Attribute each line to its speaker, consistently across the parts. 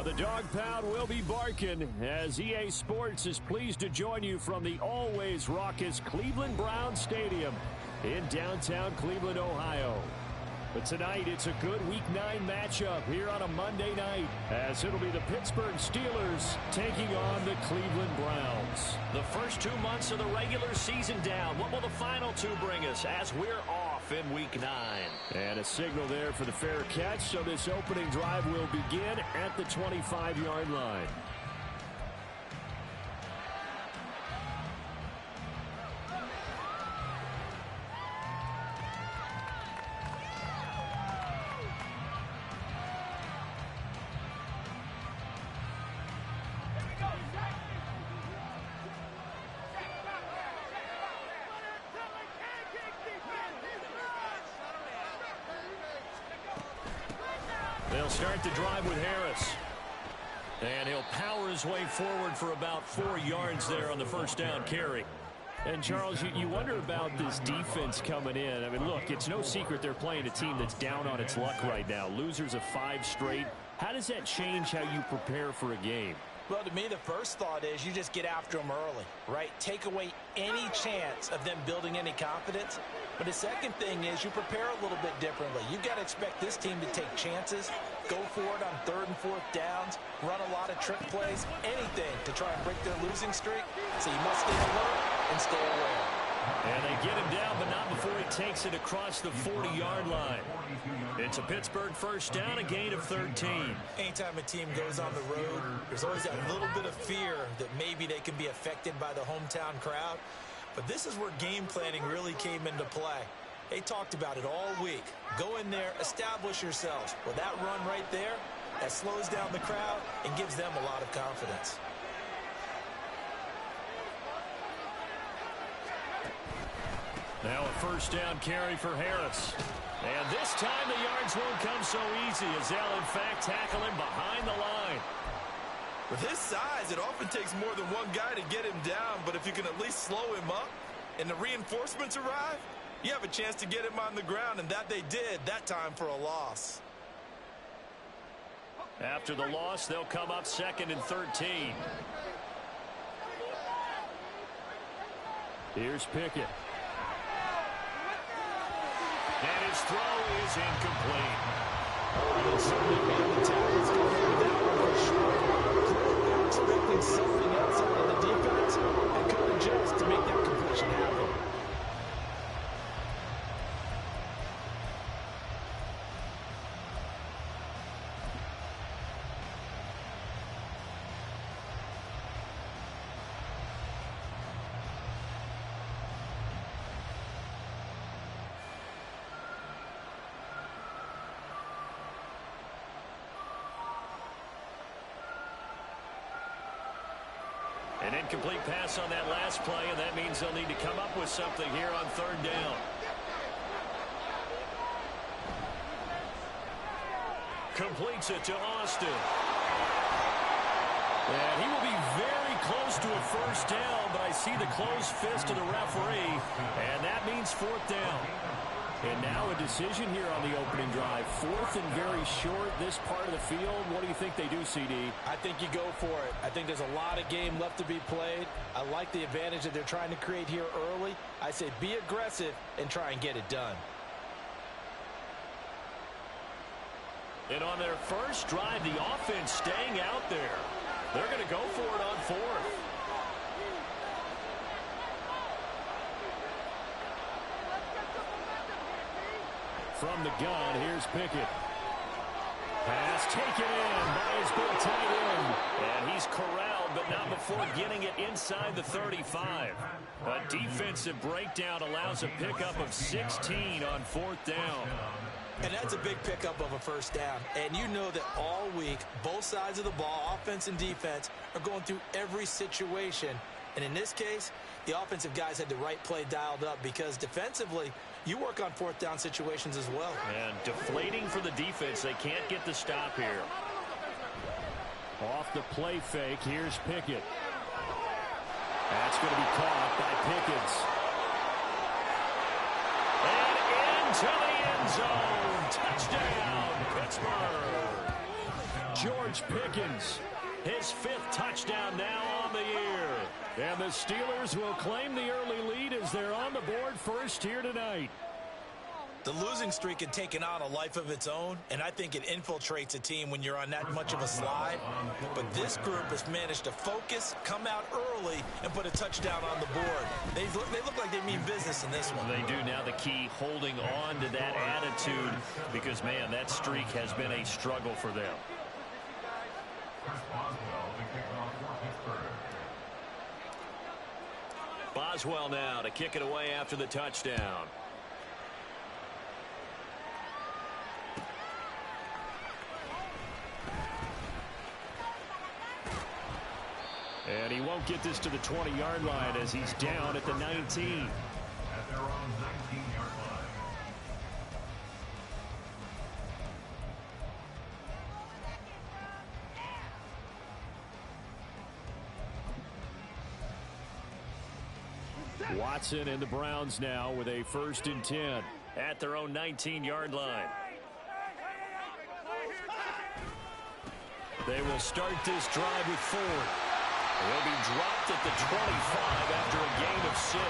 Speaker 1: The dog pound will be barking as EA Sports is pleased to join you from the always raucous Cleveland Browns Stadium in downtown Cleveland, Ohio. But tonight, it's a good Week 9 matchup here on a Monday night, as it'll be the Pittsburgh Steelers taking on the Cleveland Browns. The first 2 months of the regular season down. What will the final 2 bring us as we're off in Week 9? And a signal there for the fair catch, so this opening drive will begin at the 25-yard line. They'll start the drive with Harris. And he'll power his way forward for about 4 yards there on the first down carry. And, Charles, you wonder about this defense coming in. I mean, look, it's no secret they're playing a team that's down on its luck right now. Losers of 5 straight. How does that change how you prepare for a game?
Speaker 2: Well, to me, the first thought is you just get after them early, right? Take away any chance of them building any confidence. But the second thing is you prepare a little bit differently. You've got to expect this team to take chances, go for it on 3rd and 4th downs, run a lot of trick plays, anything to try and break their losing streak. So you must stay alert and stay aware.
Speaker 1: And they get him down, but not before he takes it across the 40-yard line. It's a Pittsburgh first down, a gain of 13.
Speaker 2: Anytime a team goes on the road, there's always that little bit of fear that maybe they can be affected by the hometown crowd. But this is where game planning really came into play. They talked about it all week. Go in there, establish yourselves. Well, that run right there, that slows down the crowd and gives them a lot of confidence.
Speaker 1: Now a first down carry for Harris. And this time the yards won't come so easy as they'll, in fact, tackle him behind the line.
Speaker 3: With his size, it often takes more than one guy to get him down, but if you can at least slow him up and the reinforcements arrive, you have a chance to get him on the ground, and that they did that time for a loss.
Speaker 1: After the loss, they'll come up 2nd and 13. Here's Pickett. And his throw is incomplete.
Speaker 2: Expecting something else out of the defense and couldn't adjust to make that completion happen.
Speaker 1: An incomplete pass on that last play, and that means they'll need to come up with something here on 3rd down. Completes it to Austin. And he will be very close to a first down, but I see the closed fist of the referee, and that means 4th down. And now a decision here on the opening drive. 4th and very short, this part of the field. What do you think they do, CD?
Speaker 2: I think you go for it. I think there's a lot of game left to be played. I like the advantage that they're trying to create here early. I say be aggressive and try and get it done.
Speaker 1: And on their first drive, the offense staying out there. They're going to go for it on 4th. From the gun, here's Pickett. Pass taken in by his big tight end. And he's corralled, but not before getting it inside the 35. A defensive breakdown allows a pickup of 16 on 4th down.
Speaker 2: And that's a big pickup of a first down. And you know that all week, both sides of the ball, offense and defense, are going through every situation. And in this case, the offensive guys had the right play dialed up because defensively, you work on 4th down situations as well.
Speaker 1: And deflating for the defense. They can't get the stop here. Off the play fake, here's Pickett. That's going to be caught by Pickens. And into the end zone. Touchdown, Pittsburgh. George Pickens, his 5th touchdown now on the year. And the Steelers will claim the early lead as they're on the board first here tonight.
Speaker 2: The losing streak had taken on a life of its own, and I think it infiltrates a team when you're on that much of a slide. But this group has managed to focus, come out early, and put a touchdown on the board. They look like they mean business in this one.
Speaker 1: They do. Now the key, holding on to that attitude, because, man, that streak has been a struggle for them. Boswell now to kick it away after the touchdown. And he won't get this to the 20-yard line as he's down at the 19.
Speaker 4: At their own 19-yard line.
Speaker 1: Watson and the Browns now with a 1st and 10 at their own 19-yard line. They will start this drive with Ford. He'll be dropped at the 25 after a gain of 6.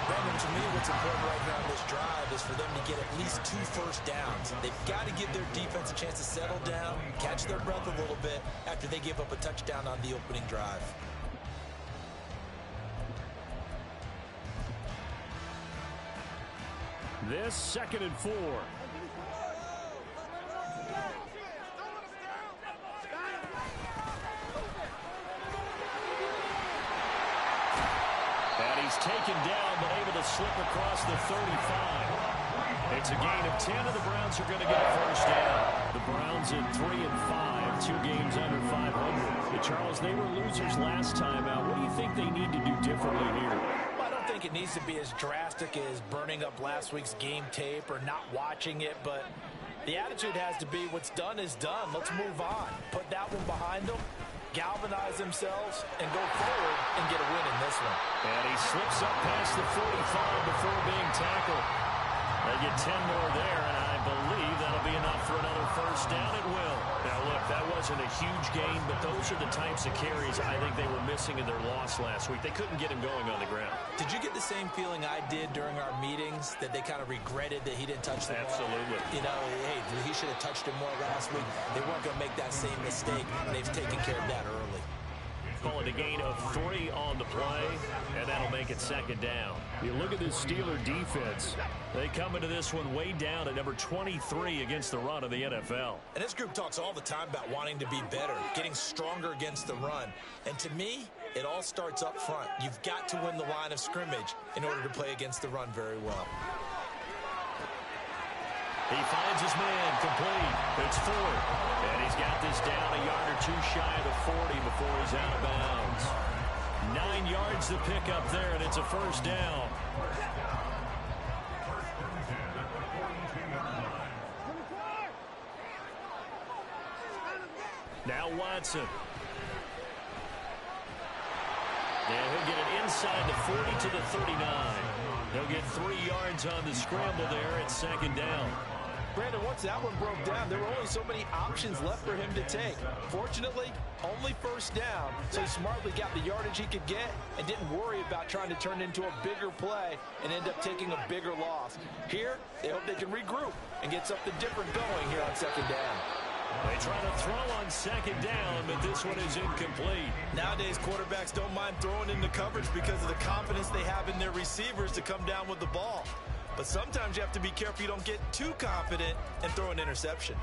Speaker 2: Brandon, to me, what's important right now on this drive is for them to get at least 2 first downs. They've got to give their defense a chance to settle down, catch their breath a little bit after they give up a touchdown on the opening drive.
Speaker 1: This 2nd and 4. And he's taken down, but able to slip across the 35. It's a gain of 10, and the Browns are going to get a 1st down. The Browns in 3-5, 2 games under 500. Charles, they were losers last time out. What do you think they need to do differently here?
Speaker 2: I don't think it needs to be as drastic as burning up last week's game tape or not watching it, but the attitude has to be what's done is done. Let's move on. Put that one behind them, galvanize themselves, and go forward and get a win in this one.
Speaker 1: And he slips up past the 45 before being tackled. They get 10 more there, and I believe that'll be enough for another 1st down. It will. Now, look, that wasn't a huge gain, but those are the types of carries I think they were missing in their loss last week. They couldn't get him going on the ground.
Speaker 2: Did you get the same feeling I did during our meetings, that they kind of regretted that he didn't touch the ball?
Speaker 1: Absolutely.
Speaker 2: You know, hey, he should have touched it more last week. They weren't going to make that same mistake. They've taken care of that early.
Speaker 1: Call it a gain of 3 on the play, and that'll make it 2nd down. You look at this Steeler defense. They come into this one way down at number 23 against the run of the NFL.
Speaker 2: And this group talks all the time about wanting to be better, getting stronger against the run. And to me, it all starts up front. You've got to win the line of scrimmage in order to play against the run very well.
Speaker 1: He finds his man complete. It's Ford. And he's got this down a yard or 2 shy of the 40 before he's out of bounds. 9 yards to pick up there, and it's a 1st down. Now Watson. And he'll get it inside the 40 to the 39. He'll get 3 yards on the scramble there at 2nd down.
Speaker 2: Brandon, once that one broke down, there were only so many options left for him to take. Fortunately, only 1st down, so he smartly got the yardage he could get and didn't worry about trying to turn it into a bigger play and end up taking a bigger loss. Here, they hope they can regroup and get something different going here on 2nd down.
Speaker 1: They try to throw on 2nd down, but this one is incomplete.
Speaker 3: Nowadays, quarterbacks don't mind throwing into coverage because of the confidence they have in their receivers to come down with the ball. But sometimes you have to be careful you don't get too confident and throw an interception.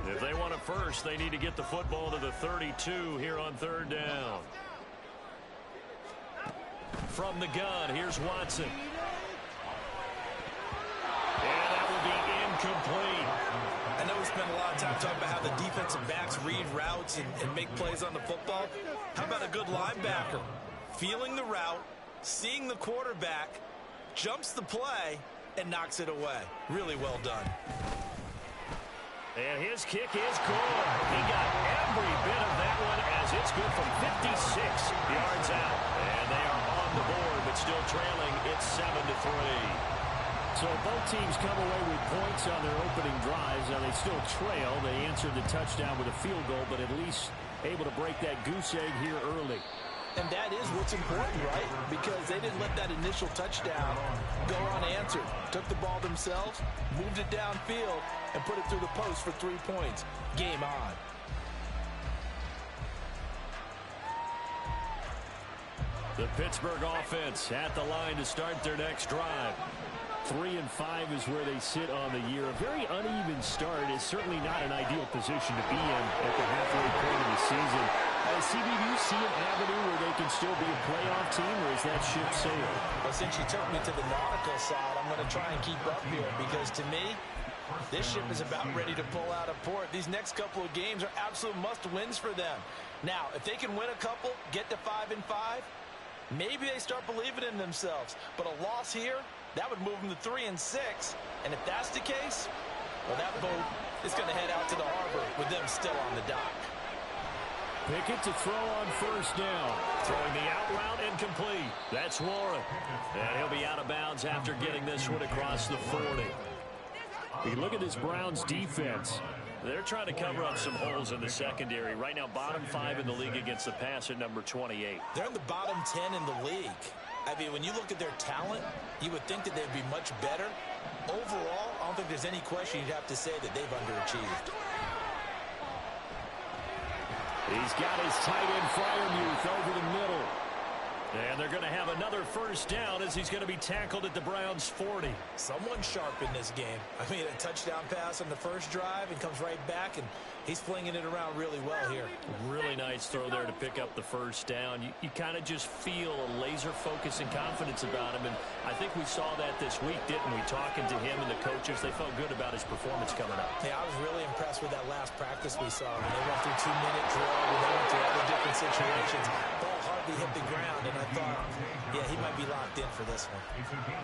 Speaker 1: If they want it first, they need to get the football to the 32 here on 3rd down. From the gun, here's Watson. And that will be incomplete.
Speaker 3: I know we spent a lot of time talking about how the defensive backs read routes and make plays on the football. How about a good linebacker? Feeling the route, seeing the quarterback, jumps the play, and knocks it away. Really well done.
Speaker 1: And his kick is good. He got every bit of that one as it's good from 56 yards out. And they are on the board, but still trailing. It's 7-3. So both teams come away with points on their opening drives. Now they still trail. They answered the touchdown with a field goal, but at least able to break that goose egg here early.
Speaker 2: And that is what's important, right? Because they didn't let that initial touchdown go unanswered. Took the ball themselves, moved it downfield, and put it through the post for 3 points. Game on.
Speaker 1: The Pittsburgh offense at the line to start their next drive. 3-5 is where they sit on the year. A very uneven start is certainly not an ideal position to be in at the halfway point of the season. CB, do you see an avenue where they can still be a playoff team, or is that ship sailed?
Speaker 2: Well, since you took me to the nautical side, I'm going to try and keep up here because to me, this ship is about ready to pull out of port. These next couple of games are absolute must-wins for them. Now, if they can win a couple, get to 5-5, maybe they start believing in themselves. But a loss here, that would move them to 3-6. And if that's the case, well, that boat is going to head out to the harbor with them still on the dock.
Speaker 1: Pickett to throw on first down. Throwing the out route incomplete. That's Warren. And he'll be out of bounds after getting this one across the 40. You look at this Browns defense. They're trying to cover up some holes in the secondary. Right now, bottom 5 in the league against the pass at number 28.
Speaker 2: They're in the bottom 10 in the league. I mean, when you look at their talent, you would think that they'd be much better. Overall, I don't think there's any question you'd have to say that they've underachieved.
Speaker 1: He's got his tight end Freiermuth over the middle. And they're going to have another first down as he's going to be tackled at the Browns' 40.
Speaker 2: Someone sharp in this game. I mean, a touchdown pass on the first drive and comes right back, and he's flinging it around really well here.
Speaker 1: Really nice throw there to pick up the first down. You kind of just feel a laser focus and confidence about him, and I think we saw that this week, didn't we? Talking to him and the coaches, they felt good about his performance coming up.
Speaker 2: Yeah, I was really impressed with that last practice we saw. When they went through 2-minute drill, when they went through all the different situations, ball hardly hit the ground, and I thought, yeah, he might be locked in for this one.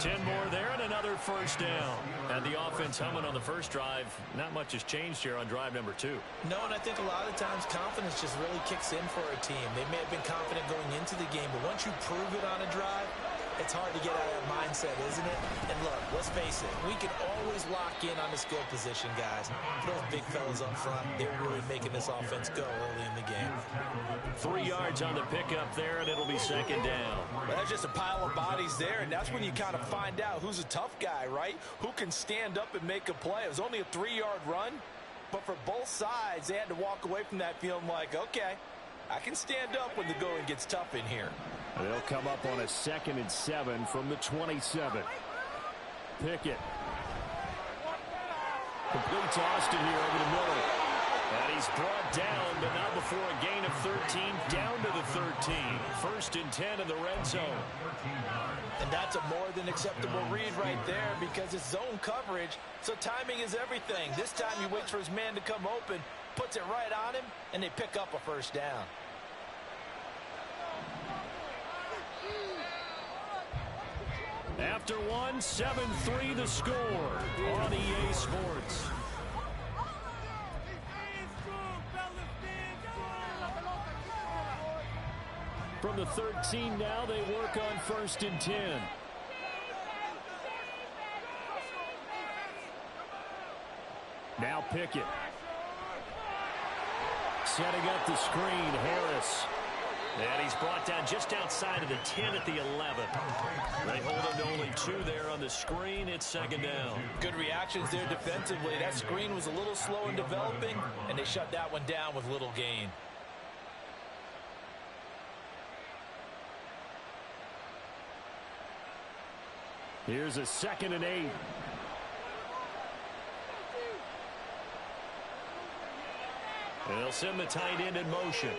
Speaker 1: 10 more there and another first down. And the offense humming on the first drive. Not much has changed here on drive number 2.
Speaker 2: No, and I think a lot of times confidence just really kicks in for a team. They may have been confident going into the game, but once you prove it on a drive, it's hard to get out of that mindset, isn't it? And look, let's face it, we can always lock in on the skill position, guys. Those big fellas up front, they're really making this offense go early in the game.
Speaker 1: 3 yards on the pickup there, and it'll be second down.
Speaker 2: Well, that's just a pile of bodies there, and that's when you kind of find out who's a tough guy, right? Who can stand up and make a play. It was only a 3-yard run, but for both sides, they had to walk away from that feeling like, okay, I can stand up when the going gets tough in here.
Speaker 1: They'll come up on a 2nd and 7 from the 27. Pickett. Completes Austin here over the middle. And he's brought down, but not before a gain of 13, down to the 13. 1st and 10 in the red zone.
Speaker 2: And that's a more than acceptable read right there because it's zone coverage, so timing is everything. This time he waits for his man to come open, puts it right on him, and they pick up a first down.
Speaker 1: After one, 7-3 the score on EA Sports. From the 13 now, they work on 1st and 10. Now Pickett. Setting up the screen, Harris. And he's brought down just outside of the 10 at the 11. They hold him to only 2 there on the screen. It's second down.
Speaker 2: Good reactions there defensively. That screen was a little slow in developing, and they shut that one down with little gain.
Speaker 1: Here's a 2nd and 8. And they'll send the tight end in motion.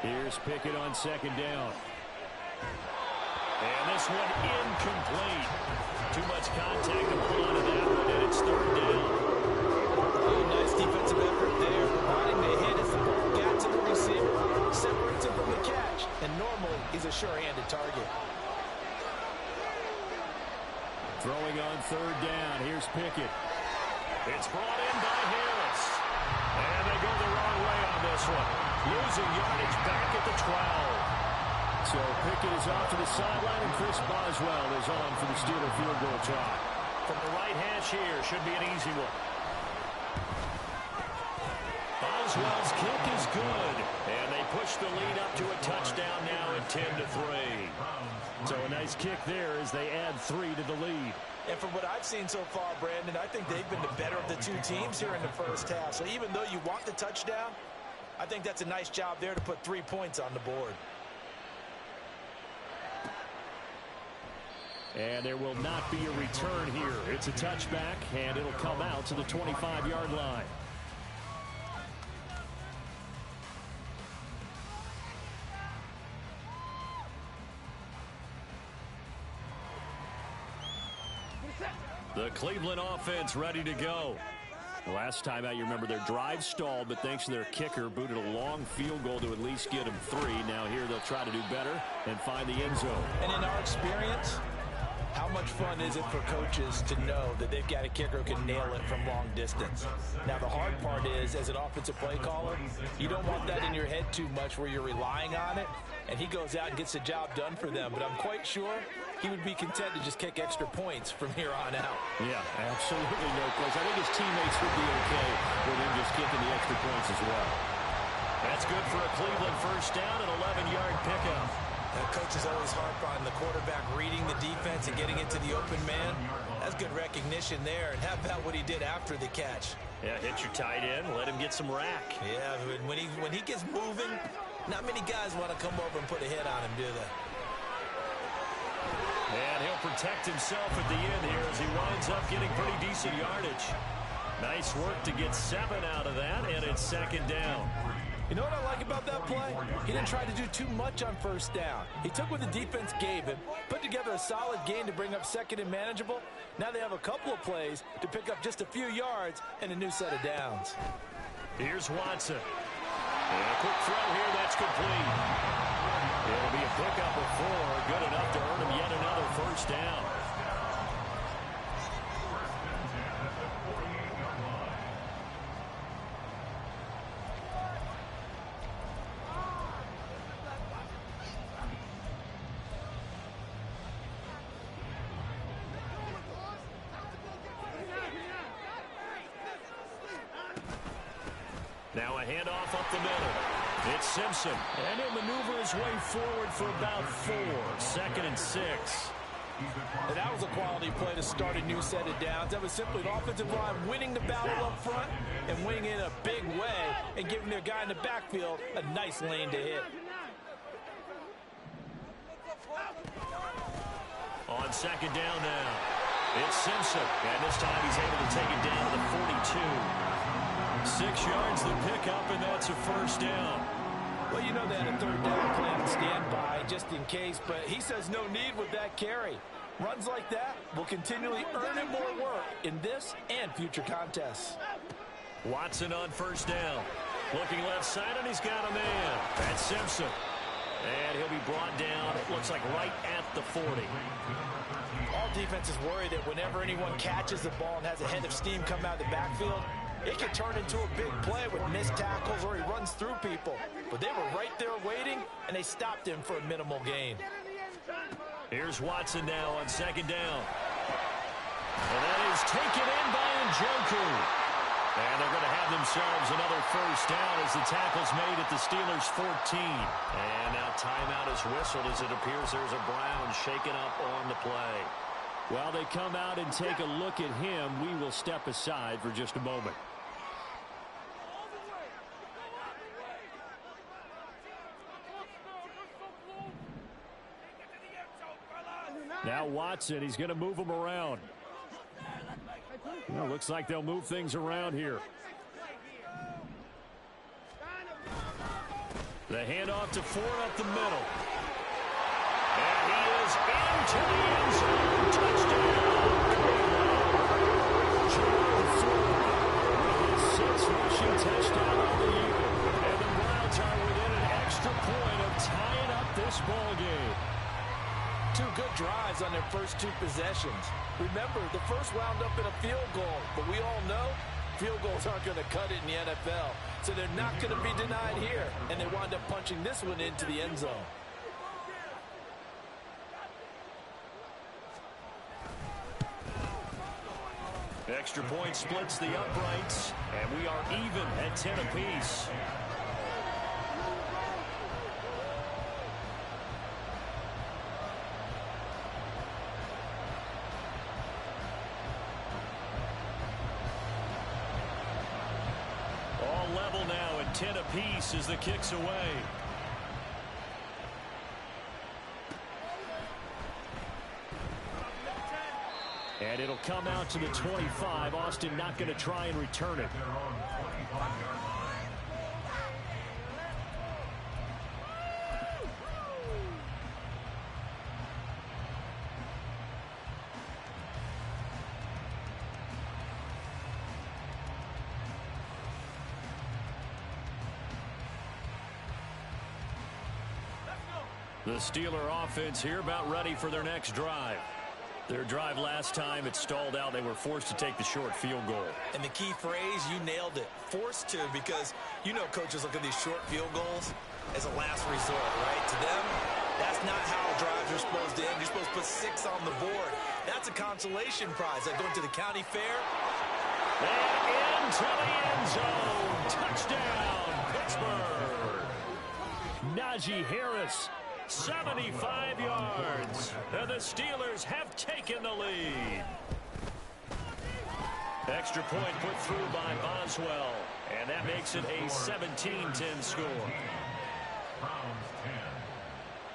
Speaker 1: Here's Pickett on 2nd down. And this one incomplete. Too much contact to hold on to that one, and it's 3rd down.
Speaker 2: Oh, nice defensive effort there. Providing the hit as the ball got to the receiver. Separates him from the catch. And normally, he's a sure-handed target.
Speaker 1: Throwing on 3rd down. Here's Pickett. It's brought in by Harris. And they go the wrong way on this one. Losing yardage back at the 12. So Pickett is off to the sideline, and Chris Boswell is on for the Steeler field goal try. From the right hash here, should be an easy one. Boswell's kick is good, and they push the lead up to a touchdown now at 10-3. So a nice kick there as they add 3 to the lead.
Speaker 2: And from what I've seen so far, Brandon, I think they've been the better of the two teams here in the first half. So even though you want the touchdown, I think that's a nice job there to put 3 points on the board.
Speaker 1: And there will not be a return here. It's a touchback, and it'll come out to the 25-yard line. The Cleveland offense ready to go. Last time out, you remember their drive stalled, but thanks to their kicker, booted a long field goal to at least get them 3. Now here they'll try to do better and find the end zone.
Speaker 2: And in our experience, how much fun is it for coaches to know that they've got a kicker who can nail it from long distance? Now, the hard part is, as an offensive play caller, you don't want that in your head too much where you're relying on it, and he goes out and gets the job done for them. But I'm quite sure he would be content to just kick extra points from here on out.
Speaker 1: Yeah, absolutely no question. I think his teammates would be okay with him just kicking the extra points as well. That's good for a Cleveland first down, an 11-yard pickup.
Speaker 2: Now, coach is always harp on the quarterback reading the defense and getting into the open man. That's good recognition there. And how about what he did after the catch?
Speaker 1: Yeah, hit your tight end, let him get some rack.
Speaker 2: Yeah, when he gets moving, not many guys want to come over and put a hit on him, do they?
Speaker 1: And he'll protect himself at the end here as he winds up getting pretty decent yardage. Nice work to get 7 out of that, and it's second down.
Speaker 2: You know what I like about that play? He didn't try to do too much on first down. He took what the defense gave him, put together a solid gain to bring up second and manageable. Now they have a couple of plays to pick up just a few yards and a new set of downs.
Speaker 1: Here's Watson. And a quick throw here, that's complete. It'll be a pickup of 4, good enough to earn him yet another first down. Now a handoff up the middle. It's Simpson, and he'll maneuver his way forward for about 4. Second and 6.
Speaker 2: And that was a quality play to start a new set of downs. That was simply an offensive line winning the battle up front and winning in a big way and giving their guy in the backfield a nice lane to hit.
Speaker 1: On second down now, it's Simpson, and this time he's able to take it down to the 42. 6 yards the pickup, and that's a first down.
Speaker 2: Well, you know they had a third down plan to stand by just in case, but he says no need with that carry. Runs like that will continually earn him more work in this and future contests.
Speaker 1: Watson on first down. Looking left side, and he's got a man. That's Simpson. And he'll be brought down, it looks like right at the 40.
Speaker 2: All defenses worry that whenever anyone catches the ball and has a head of steam come out of the backfield, it can turn into a big play with missed tackles or he runs through people. But they were right there waiting, and they stopped him for a minimal gain.
Speaker 1: Here's Watson now on second down. And that is taken in by Njoku. And they're going to have themselves another first down as the tackle's made at the Steelers' 14. And now timeout is whistled as it appears there's a Brown shaken up on the play. While they come out and take a look at him, we will step aside for just a moment. Now Watson, he's going to move him around. Well, looks like they'll move things around here. The handoff to Ford up the middle. And he is into the end zone. Touchdown. Jordan Ford with his 6th rushing touchdown of the year. And the Browns are within an extra point of tying up this ball game.
Speaker 2: 2 good drives on their first 2 possessions. Remember, the first wound up in a field goal, but we all know Field goals aren't going to cut it in the NFL, so they're not going to be denied here, and they wind up punching this one into the end zone.
Speaker 1: Extra point splits the uprights, and we are even at 10 apiece. All level now at 10 apiece as the kick's away. And it'll come out to the 25. Austin not going to try and return it. The Steeler offense here about ready for their next drive. Their drive last time, it stalled out. They were forced to take the short field goal.
Speaker 2: And the key phrase, you nailed it. Forced to, because you know coaches look at these short field goals as a last resort, right? To them, that's not how drives are supposed to end. You're supposed to put 6 on the board. That's a consolation prize, like going to the county fair.
Speaker 1: And into the end zone. Touchdown, Pittsburgh. Najee Harris. 75 yards. And the Steelers have taken the lead. Extra point put through by Boswell. And that makes it a 17-10 score.
Speaker 4: Browns 10.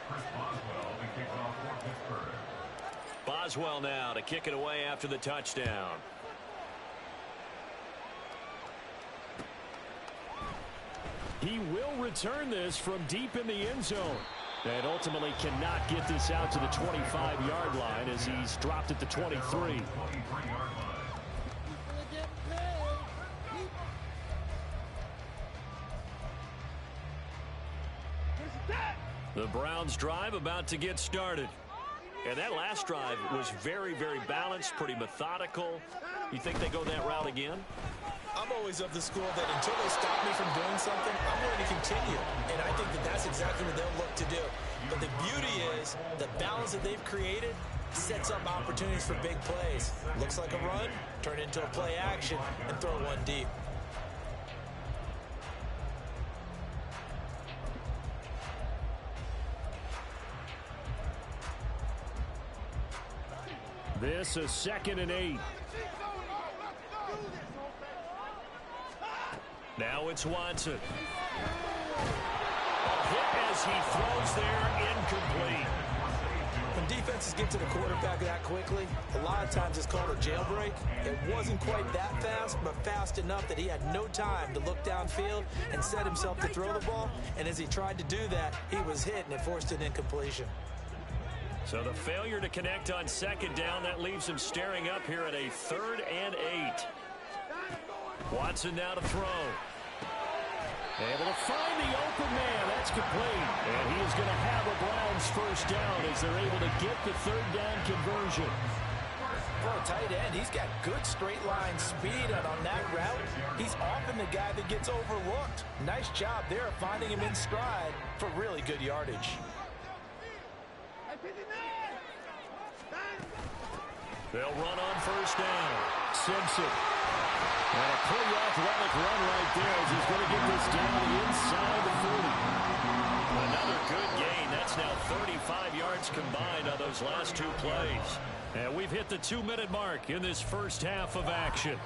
Speaker 4: Chris Boswell, the kickoff for Pittsburgh.
Speaker 1: Boswell now to kick it away after the touchdown. He will return this from deep in the end zone. And ultimately cannot get this out to the 25-yard line as he's dropped at the 23. The Browns drive about to get started. And that last drive was very, very balanced, pretty methodical. You think they go that route again?
Speaker 2: I'm always of the school that until they stop me from doing something, I'm going to continue. And I think that that's exactly what they'll look to do. But the beauty is the balance that they've created sets up opportunities for big plays. Looks like a run, turn into a play action, and throw one deep.
Speaker 1: This is 2nd and 8. Now it's Watson. A hit as he throws there, incomplete.
Speaker 2: When defenses get to the quarterback that quickly, a lot of times it's called a jailbreak. It wasn't quite that fast, but fast enough that he had no time to look downfield and set himself to throw the ball. And as he tried to do that, he was hit, and it forced an incompletion.
Speaker 1: So the failure to connect on 2nd down, that leaves him staring up here at a 3rd and 8. Watson now to throw. Able to find the open man. That's complete. And he is going to have a Browns first down as they're able to get the 3rd down conversion.
Speaker 2: For a tight end, he's got good straight line speed, and on that route, he's often the guy that gets overlooked. Nice job there of finding him in stride for really good yardage.
Speaker 1: They'll run on first down. Simpson. And a pretty athletic run right there as he's going to get this down inside the 40. Another good gain. That's now 35 yards combined on those last 2 plays. And we've hit the 2-minute mark in this first half of action.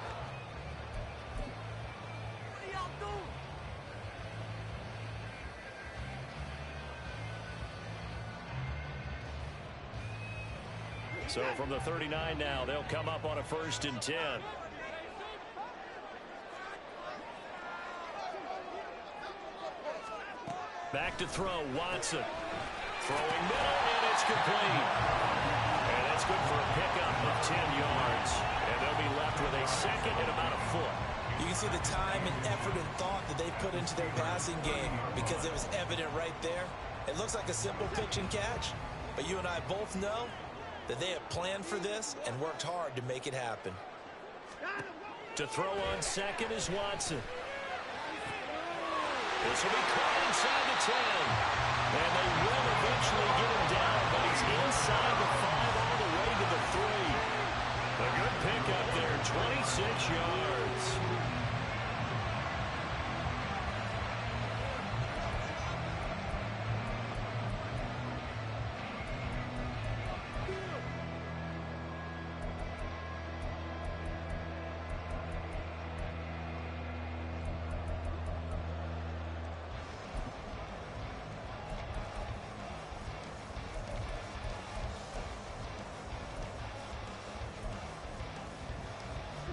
Speaker 1: So from the 39 now, they'll come up on a 1st and 10. Back to throw, Watson. Throwing middle, and it's complete. And that's good for a pickup of 10 yards. And they'll be left with a 2nd and about a foot.
Speaker 2: You can see the time and effort and thought that they've put into their passing game because it was evident right there. It looks like a simple pitch and catch, but you and I both know that they have planned for this and worked hard to make it happen.
Speaker 1: To throw on second is Watson. This will be caught inside the 10. And they will eventually get him down, but he's inside the 5 all the way to the 3. A good pickup there, 26 yards.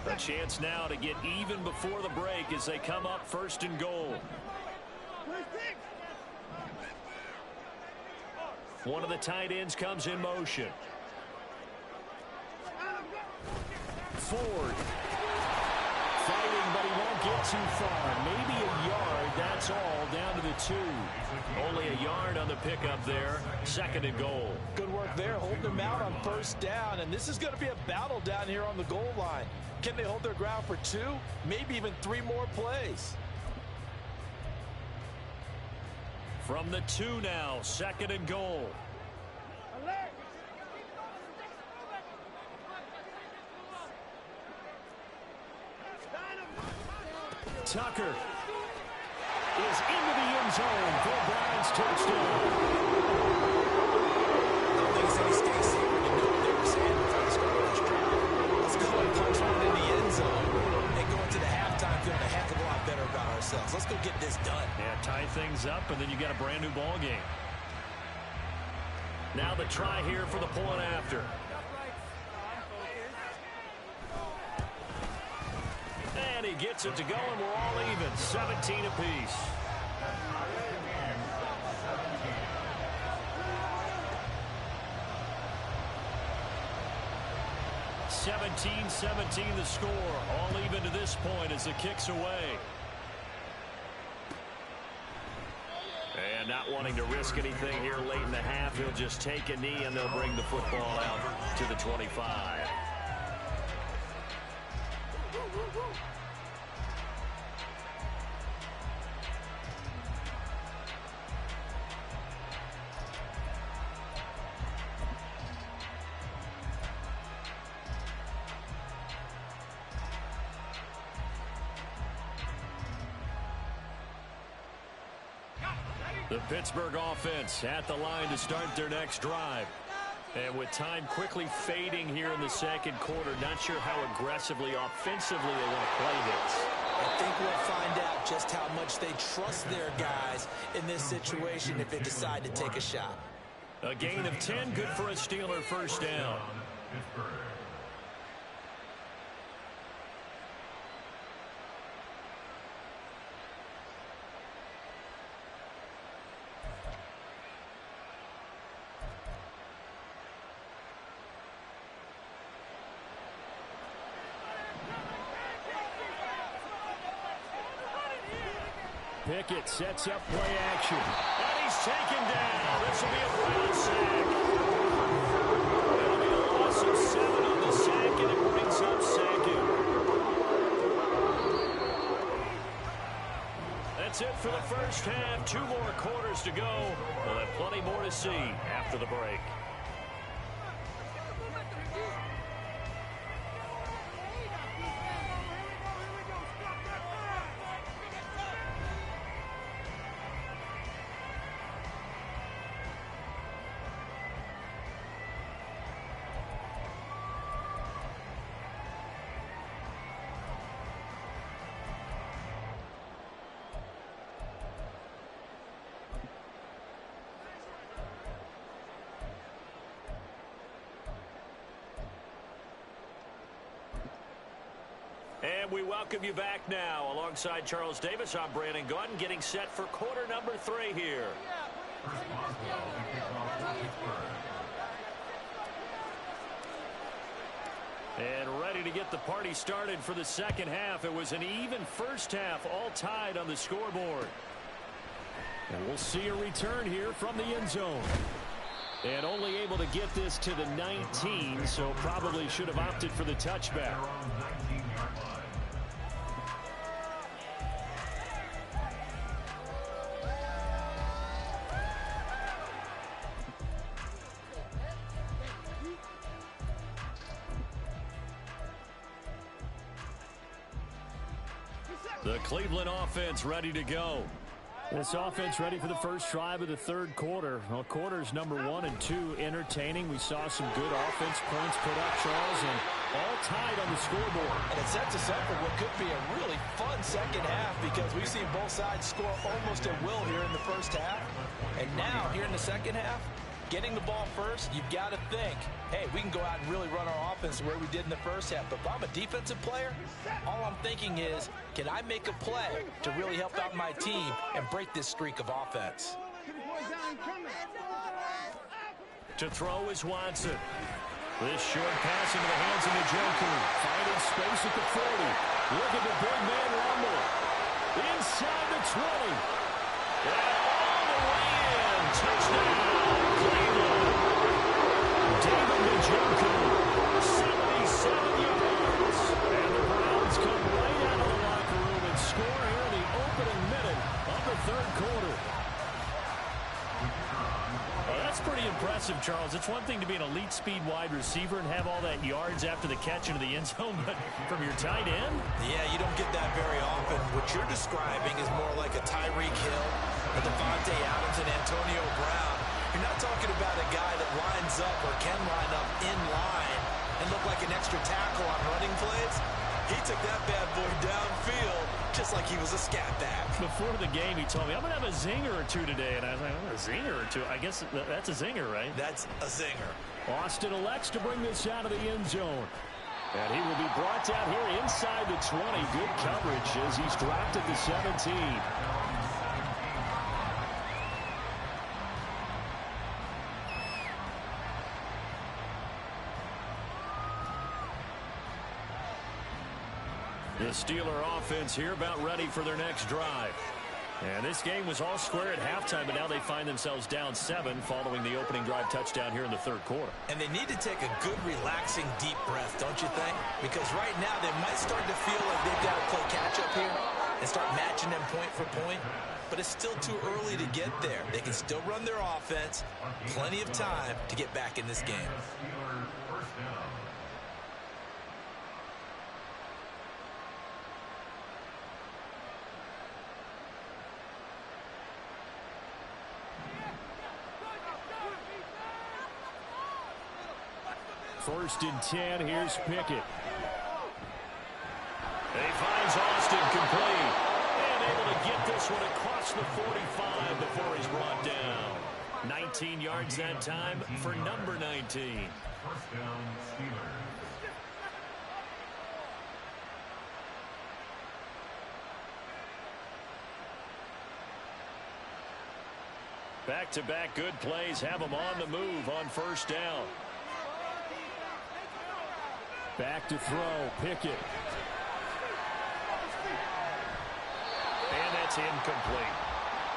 Speaker 1: A chance now to get even before the break as they come up 1st and goal. One of the tight ends comes in motion. Ford. Fighting, but he won't get too far. Maybe a yard, that's all, down to the 2. Only a yard on the pickup there. 2nd and goal.
Speaker 2: Good work there, holding them out on 1st down. And this is going to be a battle down here on the goal line. Can they hold their ground for 2, maybe even 3 more plays?
Speaker 1: From the 2 now, 2nd and goal. Tucker is into the end zone for a Browns touchdown.
Speaker 2: I don't think it's any stakes here when you know what they were saying before the scrimmage. Let's go and punch one in the end zone and go into the halftime feeling a heck of a lot better about ourselves. Let's go get this done.
Speaker 1: Yeah, tie things up, and then you got a brand new ball game. Now the try here for the point after. And he gets it to go, and we're all even. 17 apiece. (17-17) the score. All even to this point as the kick's away. And not wanting to risk anything here late in the half, he'll just take a knee, and they'll bring the football out to the 25. The Pittsburgh offense at the line to start their next drive. And with time quickly fading here in the 2nd quarter, not sure how aggressively, offensively they want to play this.
Speaker 2: I think we'll find out just how much they trust their guys in this situation if they decide to take a shot.
Speaker 1: A gain of 10, good for a Steeler 1st down. Pickett sets up play action. And he's taken down. This will be a Brown sack. That'll be a loss of 7 on the sack, and it brings up 2nd. That's it for the 1st half. 2 more quarters to go. We'll have plenty more to see after the break. And we welcome you back now. Alongside Charles Davis, I'm Brandon Gunn, getting set for quarter number 3 here. And ready to get the party started for the 2nd half. It was an even 1st half, all tied on the scoreboard. And we'll see a return here from the end zone. And only able to get this to the 19, so probably should have opted for the touchback. The Cleveland offense ready to go. This offense ready for the first drive of the third quarter. Well, quarters number 1 and 2 entertaining. We saw some good offense points put up, Charles, and all tied on the scoreboard.
Speaker 2: And it sets us up for what could be a really fun second half because we've seen both sides score almost at will here in the first half. And now, here in the second half, getting the ball first, you've got to think, hey, we can go out and really run our offense the way we did in the first half. But if I'm a defensive player, all I'm thinking is, can I make a play to really help out my team and break this streak of offense?
Speaker 1: To throw is Watson. This short pass into the hands of Njoku. Finding space at the 40. Look at the big man rumble. Inside the 20. And all the way in. Touchdown, Cleveland. David Njoku, 77 yards. And the Browns come right out of the locker room and score here in the opening minute of the third quarter. Well, that's pretty impressive, Charles. It's one thing to be an elite speed wide receiver and have all that yards after the catch into the end zone, but from your tight end?
Speaker 2: Yeah, you don't get that very often. What you're describing is more like a Tyreek Hill, a Devontae Adams, and Antonio Brown. You're not talking about a guy that lines up or can line up in line and look like an extra tackle on running plays. He took that bad boy downfield just like he was a scat back.
Speaker 1: Before the game, he told me, I'm going to have a zinger or two today. And I was like, a zinger or two? I guess that's a zinger, right?
Speaker 2: That's a zinger.
Speaker 1: Austin elects to bring this out of the end zone. And he will be brought down here inside the 20. Good coverage as he's dropped at the 17. The Steeler offense here about ready for their next drive. And this game was all square at halftime, but now they find themselves down 7 following the opening drive touchdown here in the third quarter.
Speaker 2: And they need to take a good, relaxing, deep breath, don't you think? Because right now they might start to feel like they've got to play catch-up here and start matching them point for point. But it's still too early to get there. They can still run their offense. Plenty of time to get back in this game.
Speaker 1: First and 10, here's Pickett. He finds Austin complete. And able to get this one across the 45 before he's brought down. 19 yards that time for number 19.
Speaker 4: First down, Steelers.
Speaker 1: Back-to-back good plays have him on the move on first down. Back to throw, Pickett. And that's incomplete.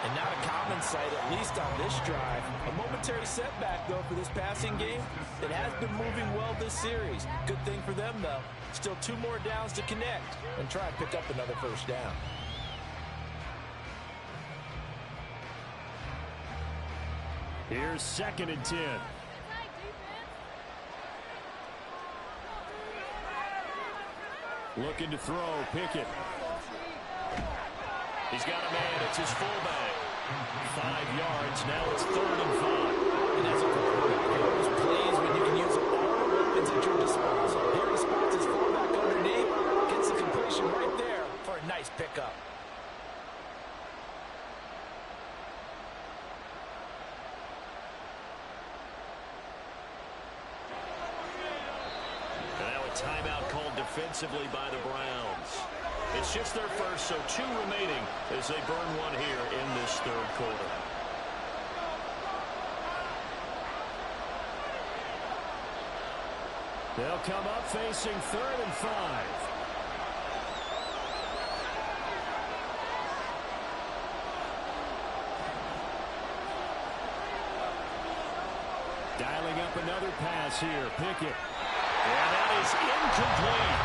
Speaker 2: And not a common sight, at least on this drive. A momentary setback, though, for this passing game. It has been moving well this series. Good thing for them, though. Still 2 more downs to connect and try and pick up another first down.
Speaker 1: Here's 2nd and 10. Looking to throw, Pickett. He's got a man, it's his fullback. 5 yards, now it's 3rd and 5.
Speaker 2: And that's a those plays when you can use all the weapons at your disposal. Here he spots his fullback underneath, gets the completion right there for a nice pickup.
Speaker 1: Timeout called defensively by the Browns. It's just their first, so 2 remaining as they burn one here in this third quarter. They'll come up facing 3rd and 5. Dialing up another pass here, Pickett. And that is incomplete.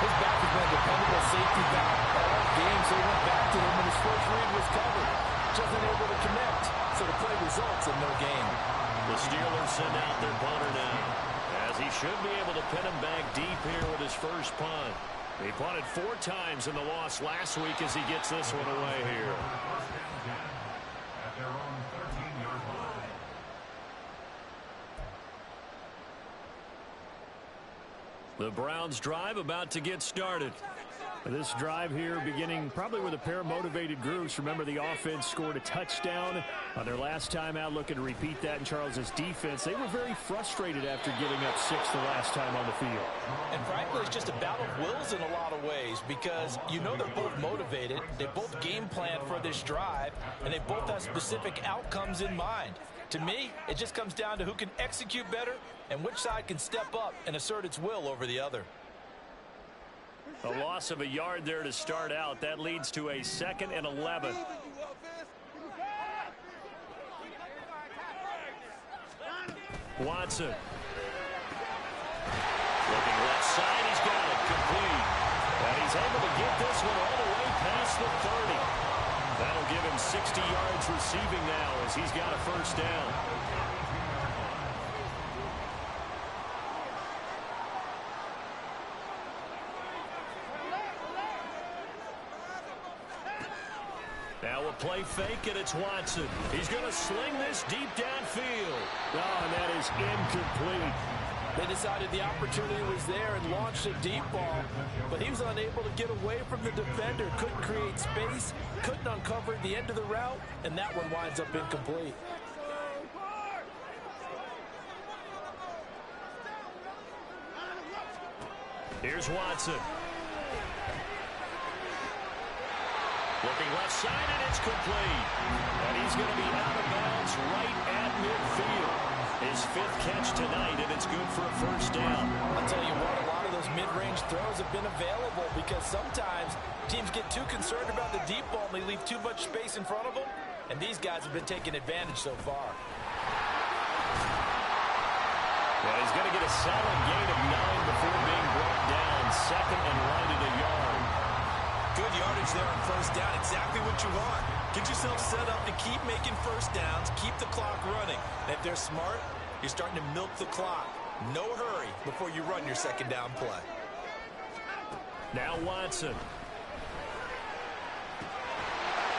Speaker 2: His back has been a dependable safety back all game, so he went back to him when his first read was covered. Just unable to connect, so the play results in no gain.
Speaker 1: The Steelers send out their punter now, as he should be able to pin him back deep here with his first punt. He punted 4 times in the loss last week as he gets this one away here.
Speaker 4: At their own 13-yard line.
Speaker 1: The Browns drive about to get started. This drive here beginning probably with a pair of motivated groups. Remember, the offense scored a touchdown on their last time out, looking to repeat that in Charles's defense. They were very frustrated after giving up 6 the last time on the field.
Speaker 2: And frankly, it's just a battle of wills in a lot of ways because you know they're both motivated. They both game plan for this drive, and they both have specific outcomes in mind. To me, it just comes down to who can execute better and which side can step up and assert its will over the other.
Speaker 1: A loss of a yard there to start out. That leads to a 2nd and 11. Watson. Looking left side. He's got it. Complete. And he's able to get this one all the way past the 30. That'll give him 60 yards receiving now as he's got a first down. Now a play fake, and it's Watson. He's going to sling this deep downfield. Oh, and that is incomplete.
Speaker 2: They decided the opportunity was there and launched a deep ball, but he was unable to get away from the defender, couldn't create space, couldn't uncover the end of the route, and that one winds up incomplete.
Speaker 1: Here's Watson. Looking left side, and it's complete. And he's going to be out of bounds right at midfield. His 5th catch tonight, and it's good for a first down.
Speaker 2: I'll tell you what, a lot of those mid-range throws have been available because sometimes teams get too concerned about the deep ball and they leave too much space in front of them, and these guys have been taking advantage so far.
Speaker 1: Well, he's going to get a solid gain of 9 before being brought down. 2nd and right at a yard.
Speaker 2: Good yardage there on first down. Exactly what you want. Get yourself set up to keep making first downs, keep the clock running. And if they're smart, you're starting to milk the clock. No hurry before you run your 2nd down play.
Speaker 1: Now Watson.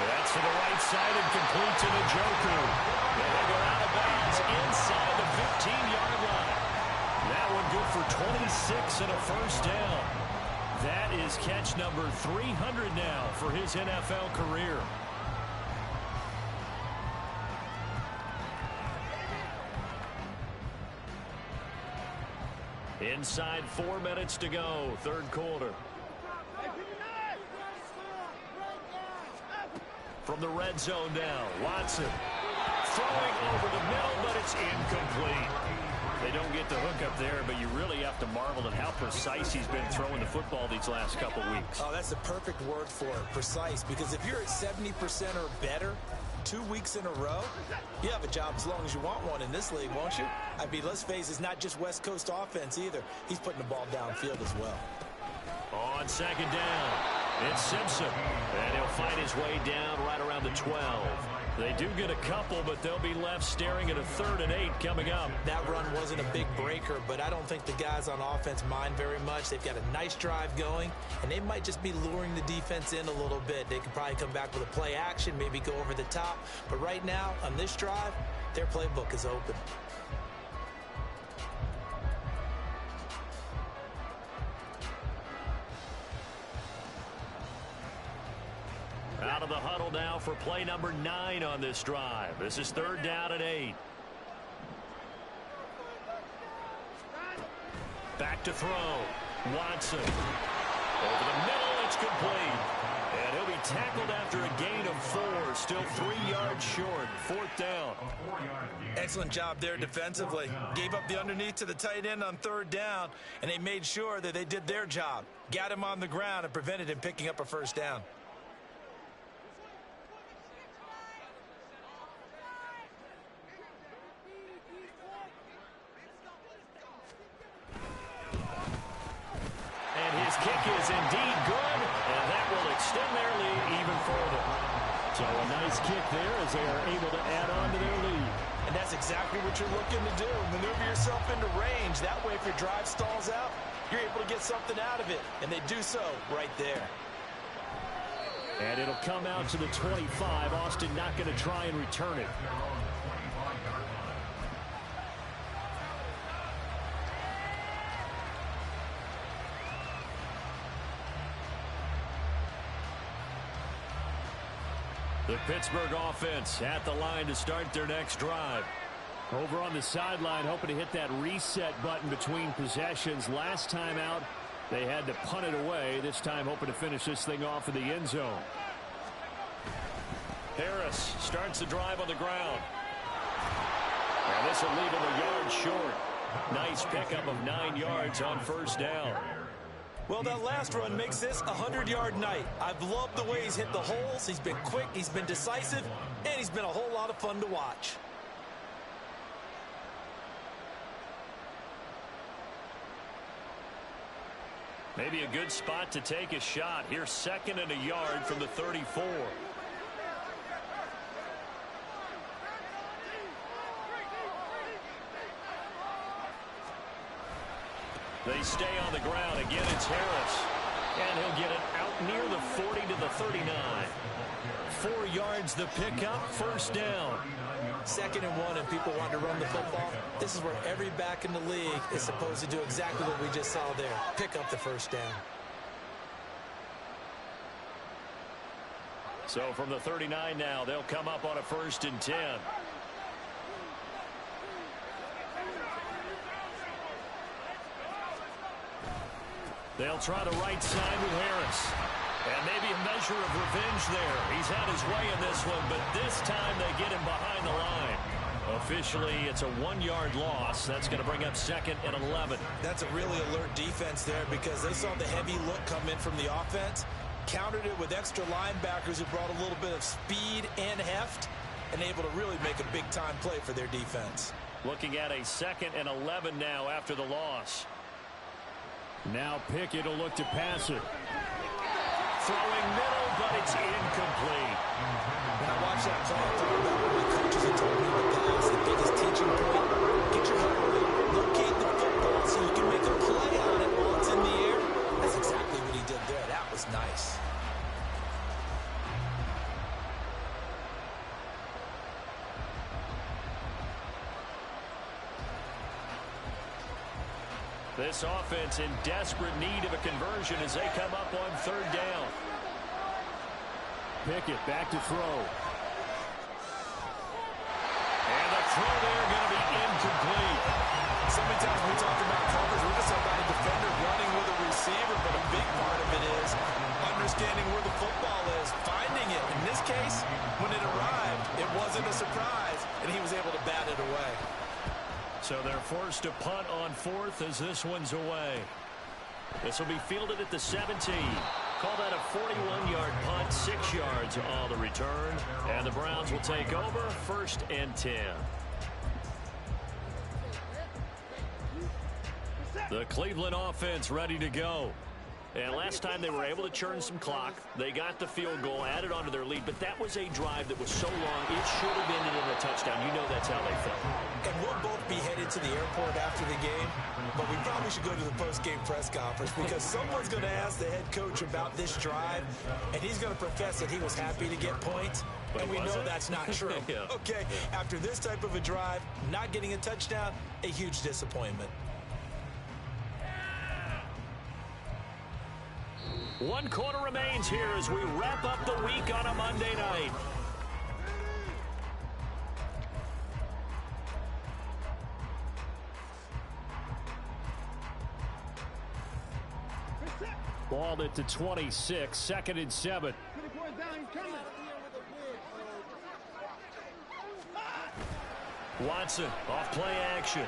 Speaker 1: That's to the right side and complete to Njoku. And they go out of bounds inside the 15-yard line. That one good for 26 and a first down. That is catch number 300 now for his NFL career. Inside 4 minutes to go, 3rd quarter. From the red zone now, Watson throwing over the middle, but it's incomplete. They don't get the hook up there, but you really have to marvel at how precise he's been throwing the football these last couple weeks.
Speaker 2: Oh, that's the perfect word for it, precise, because if you're at 70% or better 2 weeks in a row, you have a job as long as you want one in this league, won't you? I mean, let's face it, it's not just West Coast offense either. He's putting the ball downfield as well.
Speaker 1: On 2nd down, it's Simpson, and he'll fight his way down right around the 12. They do get a couple, but they'll be left staring at a 3rd and 8 coming up.
Speaker 2: That run wasn't a big breaker, but I don't think the guys on offense mind very much. They've got a nice drive going, and they might just be luring the defense in a little bit. They could probably come back with a play action, maybe go over the top. But right now, on this drive, their playbook is open.
Speaker 1: Out of the huddle now for play number 9 on this drive. This is 3rd down and 8. Back to throw. Watson. Over the middle, it's complete. And he'll be tackled after a gain of 4. Still 3 yards short. 4th down.
Speaker 2: Excellent job there defensively. Gave up the underneath to the tight end on 3rd down, and they made sure that they did their job. Got him on the ground and prevented him picking up a first down.
Speaker 1: Kick is indeed good, and that will extend their lead even further. So a nice kick there as they are able to add on to their lead.
Speaker 2: And that's exactly what you're looking to do. Maneuver yourself into range. That way, if your drive stalls out, you're able to get something out of it, and they do so right there.
Speaker 1: And it'll come out to the 25. Austin not going to try and return it. The Pittsburgh offense at the line to start their next drive. Over on the sideline, hoping to hit that reset button between possessions. Last time out, they had to punt it away. This time, hoping to finish this thing off in the end zone. Harris starts the drive on the ground. And this will leave him a yard short. Nice pickup of 9 yards on first down.
Speaker 2: Well, that last run makes this a 100-yard night. I've loved the way he's hit the holes. He's been quick, he's been decisive, and he's been a whole lot of fun to watch.
Speaker 1: Maybe a good spot to take a shot. Here's 2nd and a yard from the 34. They stay on the ground. Again, it's Harris. And he'll get it out near the 40 to the 39. 4 yards the pickup, first down.
Speaker 2: 2nd and 1, and people want to run the football. This is where every back in the league is supposed to do exactly what we just saw there. Pick up the first down.
Speaker 1: So from the 39 now, they'll come up on a 1st and 10. They'll try the right side with Harris. And maybe a measure of revenge there. He's had his way in this one, but this time they get him behind the line. Officially, it's a 1-yard loss. That's going to bring up 2nd and 11.
Speaker 2: That's a really alert defense there because they saw the heavy look come in from the offense, countered it with extra linebackers who brought a little bit of speed and heft, and able to really make a big-time play for their defense.
Speaker 1: Looking at a 2nd and 11 now after the loss. Now Pickett will look to pass it. Throwing middle, but it's incomplete.
Speaker 2: When I watched that play, I thought about what my coaches had told me in the past. The biggest teaching point, get your head on it. Locate the football so you can make a play on it while it's in the air. That's exactly what he did there. That was nice.
Speaker 1: This offense in desperate need of a conversion as they come up on 3rd down. Pickett back to throw. And the throw there going to be incomplete.
Speaker 2: So many times we talk about coverage, we're just about a defender running with a receiver, but a big part of it is understanding where the football is, finding it. In this case, when it arrived, it wasn't a surprise, and he was able to bat it away.
Speaker 1: So they're forced to punt on 4th as this one's away. This will be fielded at the 17. Call that a 41-yard punt, 6 yards on the return. And the Browns will take over, 1st and 10. The Cleveland offense ready to go. And last time they were able to churn some clock. They got the field goal, added onto their lead, but that was a drive that was so long, it should have ended in a touchdown. You know that's how they felt.
Speaker 2: And we'll both be headed to the airport after the game, but we probably should go to the post-game press conference because someone's going to ask the head coach about this drive, and he's going to profess that he was happy to get points, and we know that's not true.
Speaker 1: Yeah.
Speaker 2: Okay, after this type of a drive, not getting a touchdown, a huge disappointment.
Speaker 1: 1 quarter remains here as we wrap up the week on a Monday night. Balled it to 26, 2nd and 7. Watson off play action.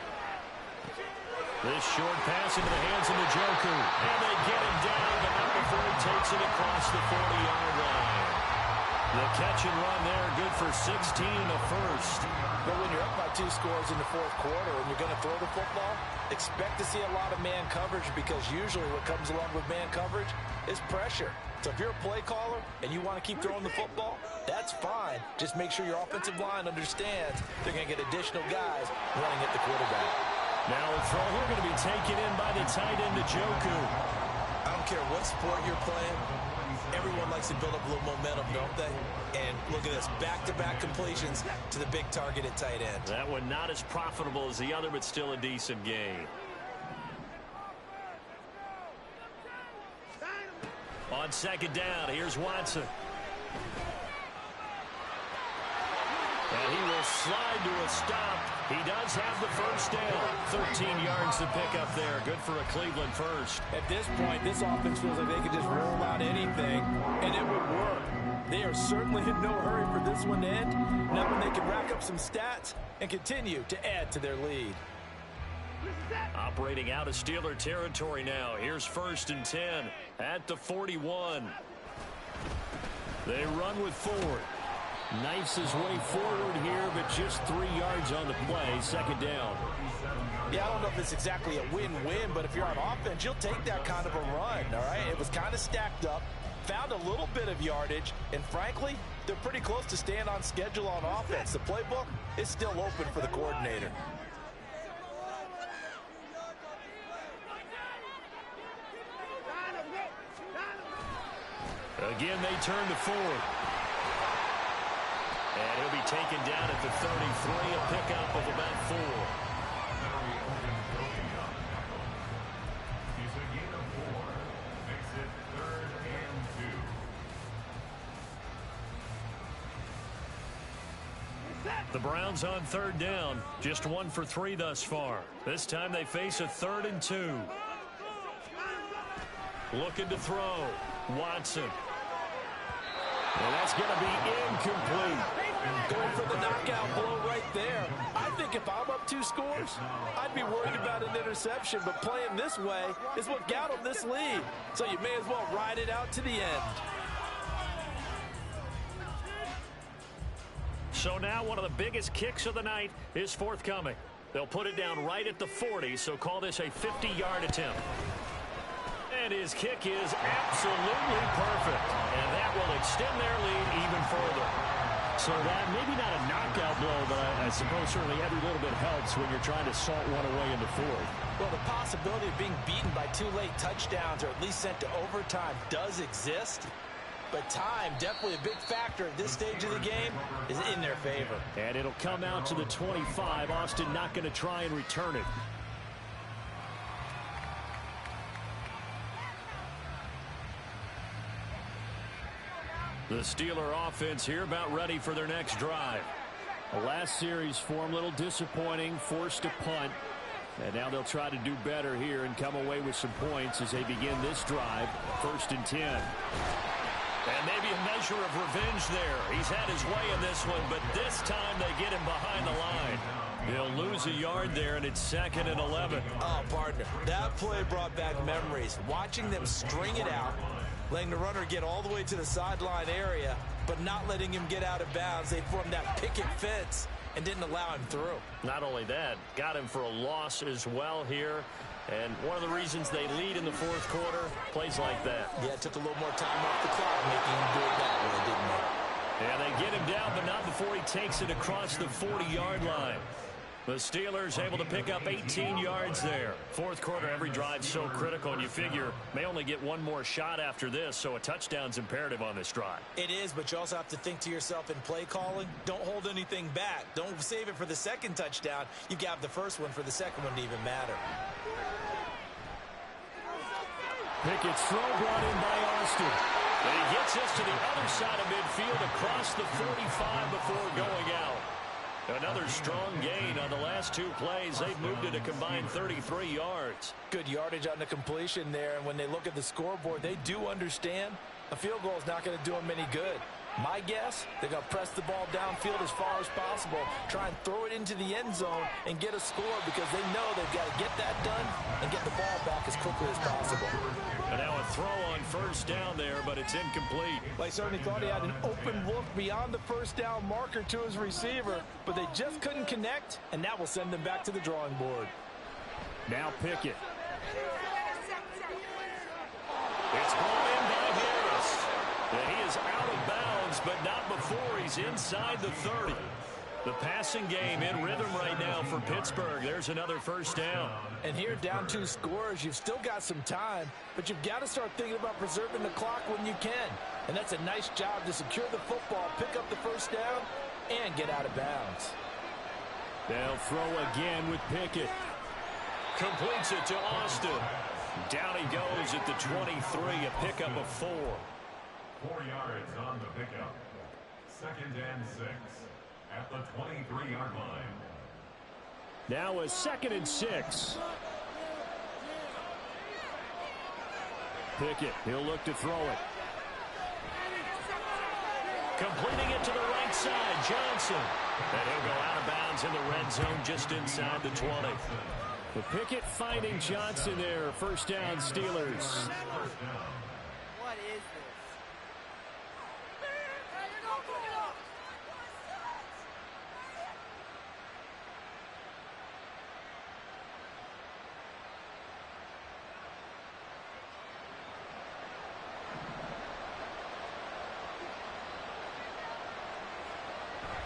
Speaker 1: This short pass into the hands of the Njoku. And they get him down, but not before he takes it across the 40-yard line. The catch and run there, good for 16 in the 1st.
Speaker 2: But when you're up by 2 scores in the 4th quarter and you're going to throw the football, expect to see a lot of man coverage because usually what comes along with man coverage is pressure. So if you're a play caller and you want to keep throwing the football, that's fine. Just make sure your offensive line understands they're going to get additional guys running at the quarterback.
Speaker 1: Now a throw going to be taken in by the tight end, Njoku.
Speaker 2: I don't care what sport you're playing. Everyone likes to build up a little momentum, don't they? And look at this, back-to-back completions to the big target at tight end.
Speaker 1: That one not as profitable as the other, but still a decent gain. On second down, here's Watson. And he will slide to a stop. He does have the first down. 13 yards to pick up there. Good for a Cleveland first.
Speaker 2: At this point, this offense feels like they could just roll out anything, and it would work. They are certainly in no hurry for this one to end. Now when they can rack up some stats and continue to add to their lead.
Speaker 1: Operating out of Steeler territory now. Here's 1st and 10 at the 41. They run with Ford. Knifes his way forward here, but just 3 yards on the play. Second down.
Speaker 2: Yeah, I don't know if it's exactly a win-win, but if you're on offense, you'll take that kind of a run, all right? It was kind of stacked up, found a little bit of yardage, and frankly, they're pretty close to staying on schedule on offense. The playbook is still open for the coordinator.
Speaker 1: Again, they turn to Ford. And he'll be taken down at the 33, a pickup of about 4.
Speaker 4: He's a gain of 4. Makes it 3rd and 2.
Speaker 1: The Browns on 3rd down. Just 1 for 3 thus far. This time they face a 3rd and 2. Looking to throw. Watson. And that's going to be incomplete.
Speaker 2: Going for the knockout blow right there. I think if I'm up 2 scores, I'd be worried about an interception, but playing this way is what got them this lead. So you may as well ride it out to the end.
Speaker 1: So now one of the biggest kicks of the night is forthcoming. They'll put it down right at the 40, so call this a 50-yard attempt. And his kick is absolutely perfect. And that will extend their lead even further. So that maybe not a knockout blow, but I suppose certainly every little bit helps when you're trying to salt one away in the 4th.
Speaker 2: Well, the possibility of being beaten by 2 late touchdowns or at least sent to overtime does exist. But time, definitely a big factor at this stage of the game, is in their favor.
Speaker 1: And it'll come out to the 25. Austin not going to try and return it. The Steeler offense here about ready for their next drive. The last series form a little disappointing, forced a punt. And now they'll try to do better here and come away with some points as they begin this drive. 1st and 10. And maybe a measure of revenge there. He's had his way in this one, but this time they get him behind the line. They'll lose a yard there, and it's 2nd and 11.
Speaker 2: Oh, partner, that play brought back memories. Watching them string it out, letting the runner get all the way to the sideline area, but not letting him get out of bounds. They formed that picket fence and didn't allow him through.
Speaker 1: Not only that, got him for a loss as well here. And one of the reasons they lead in the 4th quarter, plays like that.
Speaker 2: Yeah, it took a little more time off the clock, making him do it that way, didn't they?
Speaker 1: Yeah, they get him down, but not before he takes it across the 40-yard line. The Steelers able to pick up 18 yards there. 4th quarter, every drive so critical, and you figure may only get one more shot after this, so a touchdown's imperative on this drive.
Speaker 2: It is, but you also have to think to yourself in play calling, don't hold anything back. Don't save it for the 2nd touchdown. You got the first one for the 2nd one to even matter.
Speaker 1: Pickett's throw brought in by Austin. And he gets us to the other side of midfield across the 45 before going out. Another strong gain on the last 2 plays. They've moved it a combined 33 yards.
Speaker 2: Good yardage on the completion there, and when they look at the scoreboard, they do understand a field goal is not going to do them any good. My guess, they're going to press the ball downfield as far as possible, try and throw it into the end zone and get a score because they know they've got to get that done and get the ball back as quickly as possible.
Speaker 1: And now a throw on 1st down there, but it's incomplete.
Speaker 2: Well, he certainly thought he had an open look beyond the 1st down marker to his receiver, but they just couldn't connect, and that will send them back to the drawing board.
Speaker 1: Now Pickett. It's brought in by Harris. And he is out of bounds, but not before he's inside the 30. The passing game in rhythm right now for Pittsburgh. There's another first down.
Speaker 2: And here, down 2 scores, you've still got some time, but you've got to start thinking about preserving the clock when you can. And that's a nice job to secure the football, pick up the first down, and get out of bounds.
Speaker 1: They'll throw again with Pickett. Completes it to Austin. Down he goes at the 23, a pickup of 4.
Speaker 4: 4 yards on the pickup. 2nd and 6 at the 23-yard line.
Speaker 1: Now a 2nd and 6. Pickett, he'll look to throw it. Completing it to the right side, Johnson. And he'll go out of bounds in the red zone just inside the 20. But Pickett finding Johnson there. First down, Steelers.
Speaker 5: What is this?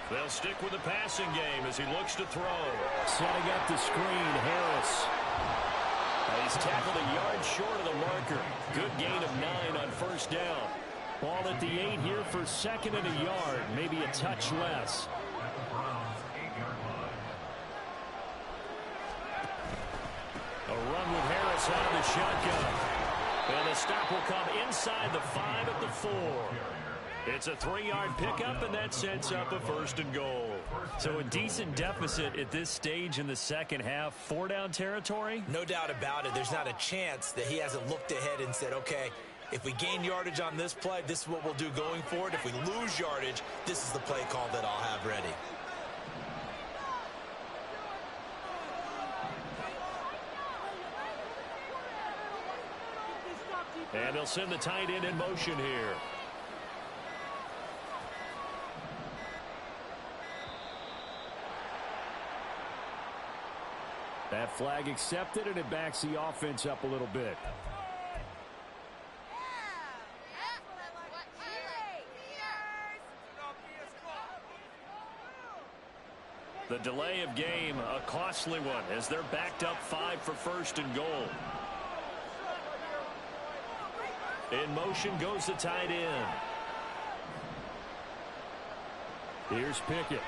Speaker 1: They'll stick with the passing game as he looks to throw. Setting up the screen, Harris. He's tackled a yard short of the marker. Good gain of 9 on first down. Ball at the 8 here for 2nd and a yard. Maybe a touch less.
Speaker 4: At the Browns' 8-yard line.
Speaker 1: A run with Harris out of the shotgun. And the stop will come inside the 5 at the 4. It's a 3-yard pickup, and that sets up a 1st and goal. So a decent deficit at this stage in the second half. 4-down territory?
Speaker 2: No doubt about it. There's not a chance that he hasn't looked ahead and said, okay, if we gain yardage on this play, this is what we'll do going forward. If we lose yardage, this is the play call that I'll have ready.
Speaker 1: And they'll send the tight end in motion here. That flag accepted, and it backs the offense up a little bit. The delay of game, a costly one, as they're backed up 5 for 1st and goal. In motion goes the tight end. Here's Pickett.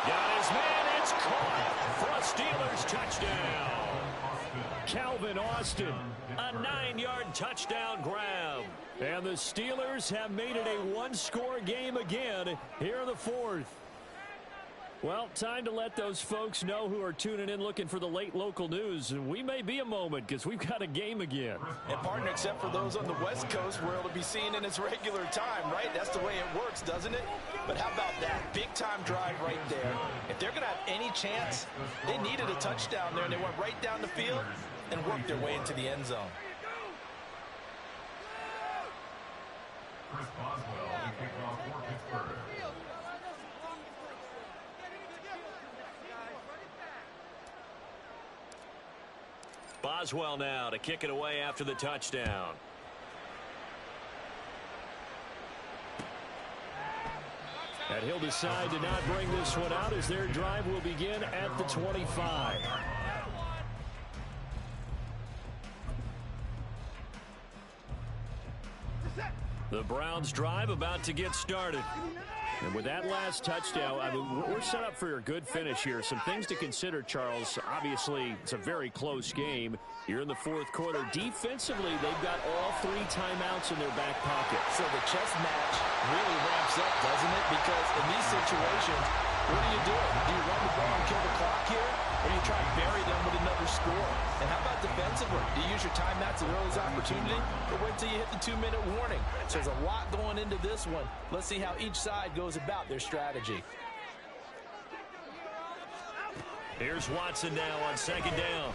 Speaker 1: Got his man, it's caught for a Steelers touchdown. Calvin Austin, a 9-yard touchdown grab. And the Steelers have made it a 1-score game again here in the 4th. Well, time to let those folks know who are tuning in looking for the late local news. And we may be a moment because we've got a game again.
Speaker 2: And partner, except for those on the West Coast where it'll be seen in its regular time, right? That's the way it works, doesn't it? But how about that? Big-time drive right there. If they're going to have any chance, they needed a touchdown there, and they went right down the field and worked their way into the end zone.
Speaker 4: Chris Boswell to kick off for Pittsburgh.
Speaker 1: Boswell now to kick it away after the touchdown. And he'll decide to not bring this one out as their drive will begin at the 25. The Browns drive about to get started. And with that last touchdown, I mean, we're set up for a good finish here. Some things to consider, Charles. Obviously, it's a very close game. You're in the 4th quarter. Defensively, they've got all 3 timeouts in their back pocket.
Speaker 2: So the chess match really ramps up, doesn't it? Because in these situations, what do you do? Do you run the ball and kill the clock here? Or do you try and bury them with another score? And how about defensively? Do you use your timeouts at earliest opportunity? Or wait till you hit the 2-minute warning? So there's a lot going into this one. Let's see how each side goes about their strategy.
Speaker 1: Here's Watson now on 2nd down.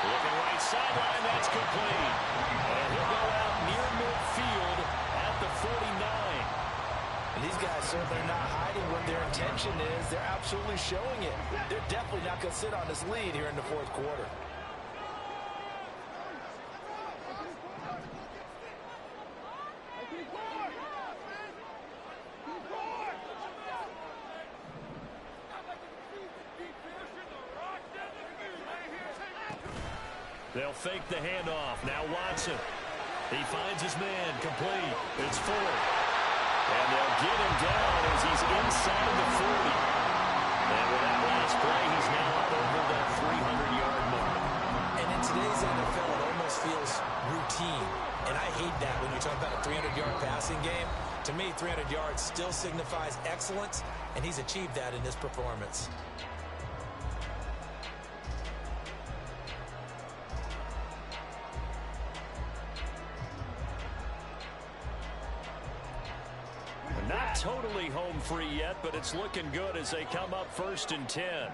Speaker 1: Looking right sideline, that's complete. And he'll go out near midfield at the 49.
Speaker 2: And these guys certainly are not hiding what their intention is. They're absolutely showing it. They're definitely not going to sit on this lead here in the 4th quarter.
Speaker 1: They'll fake the handoff. Now Watson. He finds his man. Complete. It's Ford. And they'll get him down as he's inside the 40. And with that last play, he's now up over that 300-yard mark.
Speaker 2: And in today's NFL, it almost feels routine. And I hate that when you're talking about a 300-yard passing game. To me, 300 yards still signifies excellence, and he's achieved that in this performance.
Speaker 1: Not totally home free yet, but it's looking good as they come up 1st and 10.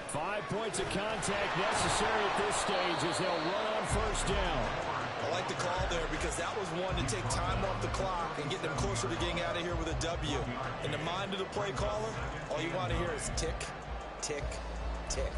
Speaker 1: 5 points of contact necessary at this stage as they'll run on 1st down.
Speaker 3: I like the call there because that was one to take time off the clock and get them closer to getting out of here with a W. In the mind of the play caller, all you want to hear is tick, tick, tick.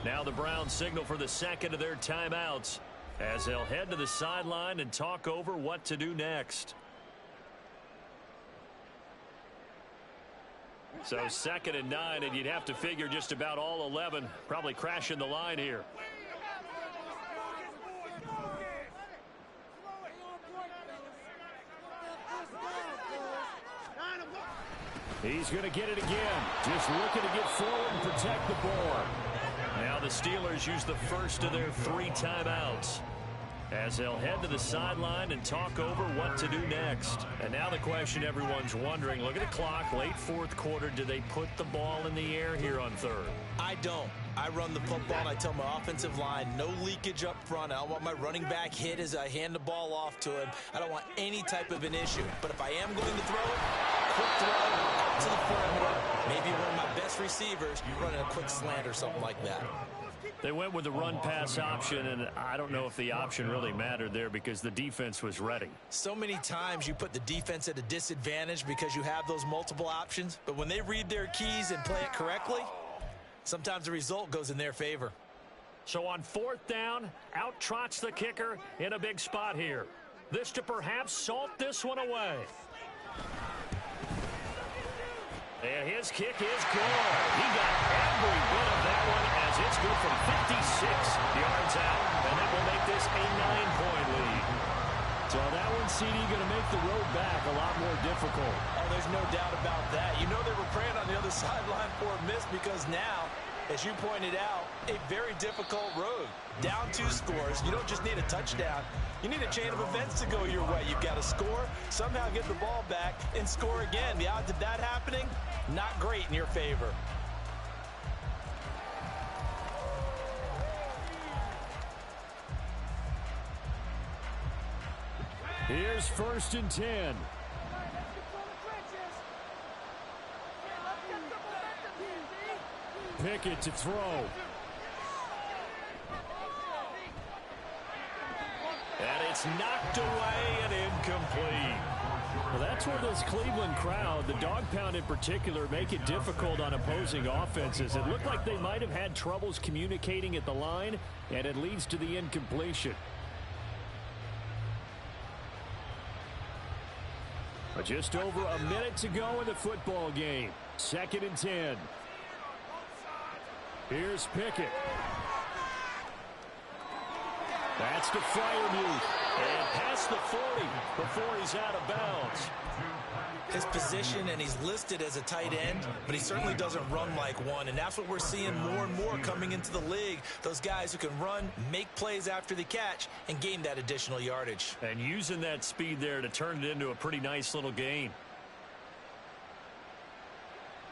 Speaker 1: Now the Browns signal for the second of their timeouts as they'll head to the sideline and talk over what to do next. So 2nd and 9, and you'd have to figure just about all 11 probably crashing the line here. He's going to get it again. Just looking to get forward and protect the board. Now the Steelers use the first of their 3 timeouts as they'll head to the sideline and talk over what to do next. And now the question everyone's wondering, look at the clock, late 4th quarter, do they put the ball in the air here on 3rd?
Speaker 2: I don't. I run the football and I tell my offensive line, no leakage up front. I don't want my running back hit as I hand the ball off to him. I don't want any type of an issue. But if I am going to throw it, quick throw out to the perimeter. Maybe one of my best receivers running a quick slant or something like that.
Speaker 1: They went with the run-pass option, and I don't know if the option really mattered there because the defense was ready.
Speaker 2: So many times you put the defense at a disadvantage because you have those multiple options, but when they read their keys and play it correctly, sometimes the result goes in their favor.
Speaker 1: So on 4th down, out trots the kicker in a big spot here. This to perhaps salt this one away. And his kick is good. He got every bit of that one as it's good from 56 yards out, and that will make this a 9-point lead. So that one, CD, going to make the road back a lot more difficult.
Speaker 2: Oh, there's no doubt about that. You know they were praying on the other sideline for a miss because now, as you pointed out, a very difficult road. Down 2 scores. You don't just need a touchdown. You need a chain of events to go your way. You've got to score, somehow get the ball back, and score again. The odds of that happening, not great in your favor.
Speaker 1: Here's 1st and 10. Pickett to throw. And it's knocked away and incomplete. Well, that's where this Cleveland crowd, the dog pound in particular, make it difficult on opposing offenses. It looked like they might have had troubles communicating at the line, and it leads to the incompletion. But just over a minute to go in the football game. 2nd and 10. Here's Pickett. That's to Freiermuth. And past the 40 before he's out of bounds.
Speaker 2: His position, and he's listed as a tight end, but he certainly doesn't run like one, and that's what we're seeing more and more coming into the league. Those guys who can run, make plays after the catch, and gain that additional yardage.
Speaker 1: And using that speed there to turn it into a pretty nice little gain.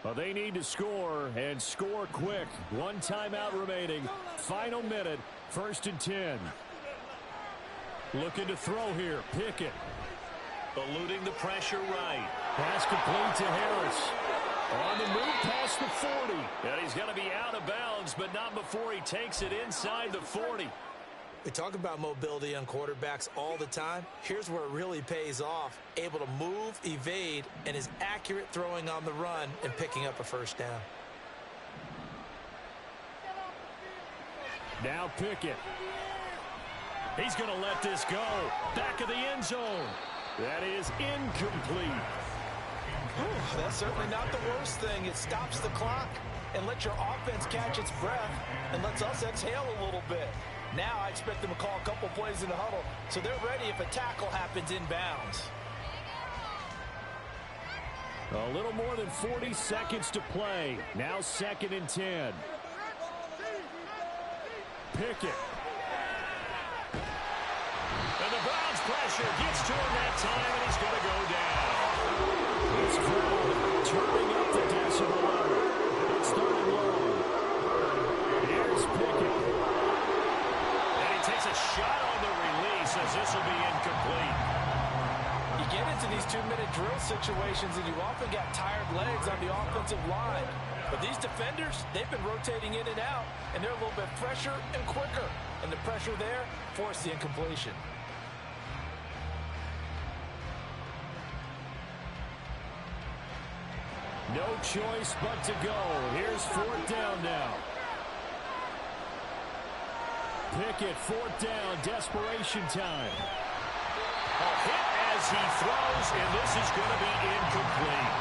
Speaker 1: Well, they need to score, and score quick. 1 timeout remaining. Final minute, 1st and 10. Looking to throw here, Pickett. Eluding the pressure right. Pass complete to Harris. On the move past the 40. And he's going to be out of bounds, but not before he takes it inside the 40.
Speaker 2: We talk about mobility on quarterbacks all the time. Here's where it really pays off. Able to move, evade, and is accurate throwing on the run and picking up a first down.
Speaker 1: Now Pickett. He's going to let this go. Back of the end zone. That is incomplete.
Speaker 2: That's certainly not the worst thing. It stops the clock and lets your offense catch its breath and lets us exhale a little bit. Now I expect them to call a couple plays in the huddle so they're ready if a tackle happens inbounds.
Speaker 1: A little more than 40 seconds to play. Now 2nd and 10. Pickett. And the Browns pressure gets to him that time, and he's going to go down. It's Brown turning up the decibel level. It's 3rd and long. Here's Pickett. And he takes a shot on the release as this will be incomplete.
Speaker 2: You get into these 2-minute drill situations and you often got tired legs on the offensive line. But these defenders, they've been rotating in and out, and they're a little bit fresher and quicker. And the pressure there forced the incompletion.
Speaker 1: No choice but to go. Here's 4th down now. Pickett, 4th down, desperation time. A hit as he throws, and this is going to be incomplete.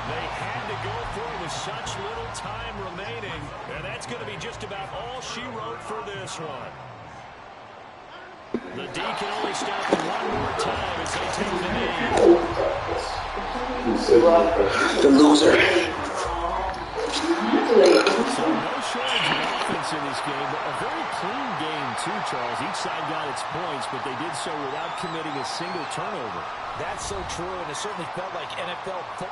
Speaker 1: They had to go for it with such little time remaining, and that's going to be just about all she wrote for this one. The D can only stop it one more time as they take the knee.
Speaker 6: The loser.
Speaker 1: So no shortage of offense in this game, but a very clean game too, Charles. Each side got its points, but they did so without committing a single turnover.
Speaker 2: That's so true, and it certainly felt like NFL football.